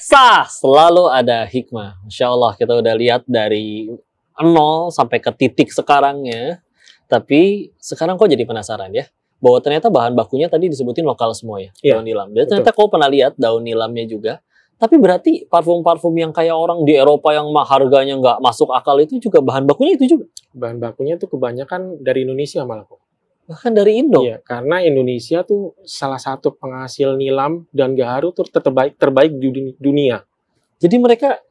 Sah, selalu ada hikmah. Masya Allah, kita udah lihat dari nol sampai ke titik sekarangnya. Tapi sekarang kok jadi penasaran ya? Bahwa ternyata bahan bakunya tadi disebutin lokal semua ya, Iya, daun nilam. Dan ternyata kau pernah lihat daun nilamnya juga. Tapi berarti parfum-parfum yang kayak orang di Eropa yang harganya nggak masuk akal itu juga bahan bakunya itu juga? Bahan bakunya tuh kebanyakan dari Indonesia malah kok. Bahkan dari Indo? Iya, karena Indonesia tuh salah satu penghasil nilam dan gaharu tuh terbaik di dunia. Jadi mereka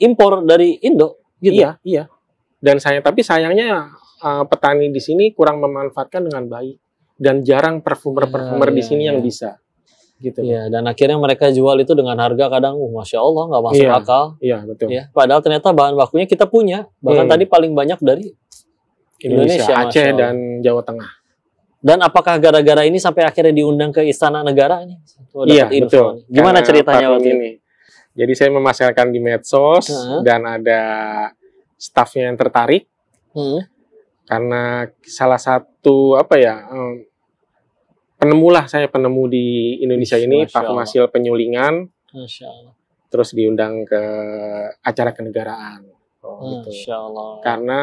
impor dari Indo gitu? Iya. Dan tapi sayangnya petani di sini kurang memanfaatkan dengan baik. Dan jarang perfumer di sini yang bisa. Gitu. Iya, dan akhirnya mereka jual itu dengan harga kadang, Masya Allah, nggak masuk akal. Iya, betul. Ya, padahal ternyata bahan bakunya kita punya. Bahkan tadi paling banyak dari Indonesia Aceh, dan Jawa Tengah. Dan apakah gara-gara ini sampai akhirnya diundang ke Istana Negara ini? Iya, betul. Gimana ceritanya waktu ini? Jadi saya memasarkan di medsos dan ada stafnya yang tertarik. Karena salah satu saya penemu di Indonesia ini parfum hasil penyulingan. Masya Allah. Terus diundang ke acara kenegaraan. Gitu. Masya Allah. Karena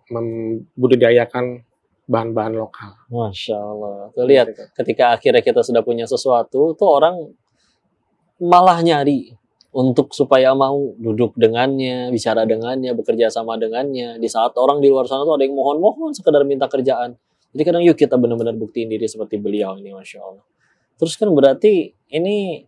membudidayakan bahan-bahan lokal. Masya Allah. Tuh lihat, ketika akhirnya kita sudah punya sesuatu, tuh orang malah nyari untuk supaya mau duduk dengannya, bicara dengannya, bekerja sama dengannya. Di saat orang di luar sana tuh ada yang mohon-mohon sekedar minta kerjaan. Jadi kadang yuk kita benar-benar buktiin diri seperti beliau ini, Masya Allah. Terus kan berarti ini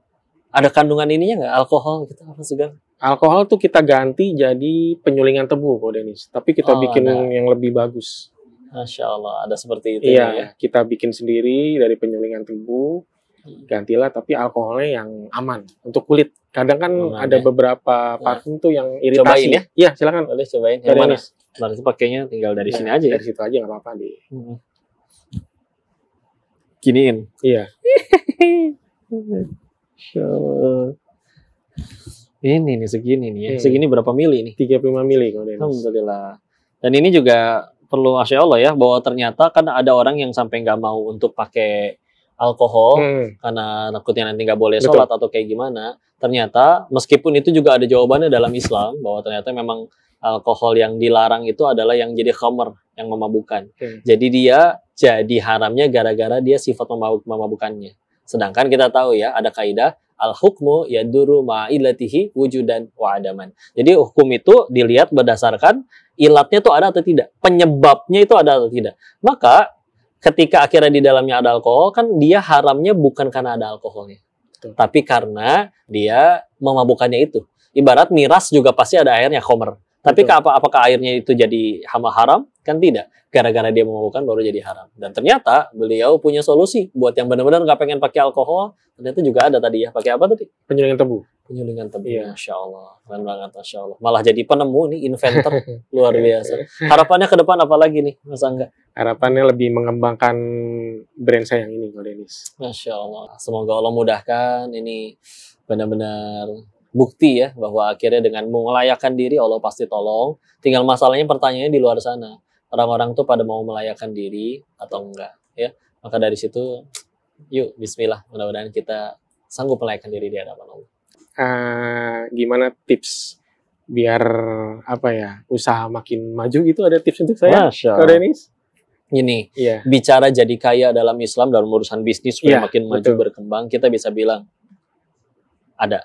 ada kandungan ininya nggak? Alkohol gitu apa segala? Alkohol tuh kita ganti jadi penyulingan tebu, Ko Denis. Tapi kita bikin yang lebih bagus. Masya Allah, ada seperti itu. Iya, ya. Kita bikin sendiri dari penyulingan tebu, gantilah tapi alkoholnya yang aman untuk kulit. Kadang kan ada beberapa parfum tuh yang iritasi. Cobain ya? Iya, silakan. Boleh cobain. Yang mana? Berarti pakainya tinggal dari sini aja. Dari situ aja nggak apa-apa di. Giniin. Iya. Ini nih segini nih ya. Segini berapa mili nih? 35 mili kalau Denis. Alhamdulillah. Dan ini juga perlu Masya Allah ya, bahwa ternyata kan ada orang yang sampai nggak mau untuk pakai alkohol karena takutnya nanti nggak boleh sholat atau kayak gimana. Ternyata meskipun itu juga ada jawabannya dalam Islam, bahwa ternyata memang alkohol yang dilarang itu adalah yang jadi khamr, yang memabukkan. Jadi dia jadi haramnya gara-gara dia sifat memabukannya. Sedangkan kita tahu ya, ada kaidah al-hukmu yaduru ma'ilatihi wujudan wa adaman. Jadi hukum itu dilihat berdasarkan ilatnya itu ada atau tidak, penyebabnya itu ada atau tidak. Maka ketika akhirnya di dalamnya ada alkohol, kan dia haramnya bukan karena ada alkoholnya, tapi karena dia memabukkannya itu. Ibarat miras juga pasti ada airnya, khamr. Tapi apakah airnya itu jadi haram? Kan tidak. Gara-gara dia memabukkan baru jadi haram. Dan ternyata beliau punya solusi buat yang benar-benar nggak pengen pakai alkohol. Ternyata juga ada tadi ya. Pakai apa tadi? Penyulingan tebu. Penyulingan tebu. Iya. Masya Allah. Keren banget, Masya Allah. Malah jadi penemu nih, inventor. Luar biasa. Harapannya ke depan apa lagi nih, Mas Angga? Harapannya lebih mengembangkan brand saya yang ini, Ko Denis. Masya Allah. Semoga Allah mudahkan. Ini benar-benar bukti ya, bahwa akhirnya dengan melayakkan diri Allah pasti tolong. Tinggal masalahnya pertanyaannya di luar sana. Orang-orang tuh pada mau melayakkan diri atau enggak ya. Maka dari situ yuk bismillah, mudah-mudahan kita sanggup melayakkan diri di hadapan Allah. Gimana tips biar usaha makin maju gitu, ada tips untuk saya? Masya Allah. Denis? Ini bicara jadi kaya dalam Islam dalam urusan bisnis supaya makin maju berkembang, kita bisa bilang ada.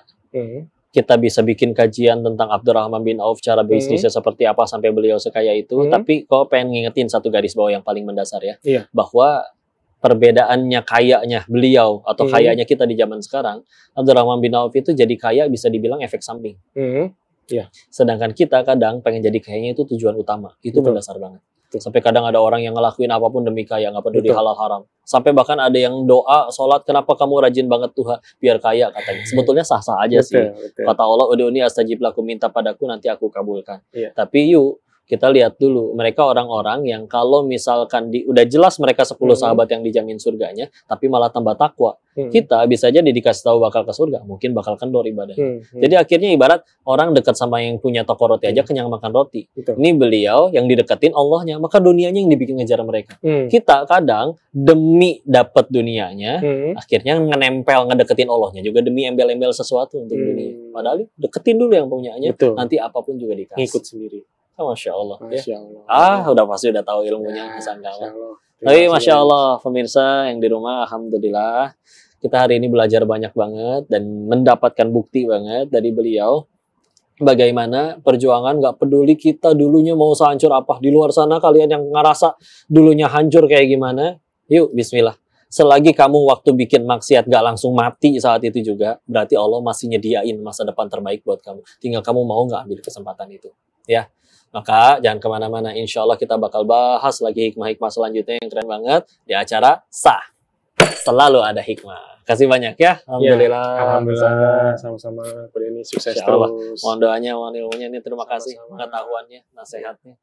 Kita bisa bikin kajian tentang Abdurrahman bin Auf, cara bisnisnya seperti apa sampai beliau sekaya itu. Tapi kok pengen ngingetin satu garis bawah yang paling mendasar ya. Bahwa perbedaannya kayanya beliau atau kayanya kita di zaman sekarang, Abdurrahman bin Auf itu jadi kaya bisa dibilang efek samping. Sedangkan kita kadang pengen jadi kayanya itu tujuan utama. Itu mendasar banget. Sampai kadang ada orang yang ngelakuin apapun demi kaya, nggak peduli halal haram. Sampai bahkan ada yang doa, sholat, kenapa kamu rajin banget Tuhan, biar kaya katanya. Sebetulnya sah-sah aja sih. Kata Allah, udhuni astajib lakum, minta padaku nanti aku kabulkan. Tapi yuk, kita lihat dulu mereka orang-orang yang kalau misalkan udah jelas mereka 10 sahabat yang dijamin surganya, tapi malah tambah takwa. Kita bisa jadi dikasih tahu bakal ke surga, mungkin bakal kendor ibadahnya. Jadi akhirnya ibarat orang dekat sama yang punya toko roti aja kenyang makan roti. Ini beliau yang dideketin Allahnya, maka dunianya yang dibikin ngejar mereka. Kita kadang demi dapat dunianya, akhirnya ngedeketin Allahnya juga demi embel-embel sesuatu untuk dunia. Padahal deketin dulu yang punyanya, nanti apapun juga dikasih. Ngikut sendiri. Masya Allah. Masya Allah. Udah pasti udah tahu ilmunya. Tapi Masya Allah, pemirsa yang di rumah, alhamdulillah kita hari ini belajar banyak banget dan mendapatkan bukti banget dari beliau. Bagaimana perjuangan gak peduli kita dulunya mau sehancur apa. Di luar sana kalian yang ngerasa dulunya hancur kayak gimana, yuk bismillah. Selagi kamu waktu bikin maksiat gak langsung mati saat itu juga, berarti Allah masih nyediain masa depan terbaik buat kamu. Tinggal kamu mau gak ambil kesempatan itu. Ya. Maka jangan kemana-mana, insya Allah kita bakal bahas lagi hikmah-hikmah selanjutnya yang keren banget di acara Sah. Selalu ada hikmah. Kasih banyak ya. Alhamdulillah. Ya, alhamdulillah. Sama-sama. Ini sukses terus. Mohon doanya, mohon ilmunya. Ini terima kasih pengetahuannya, nasihatnya.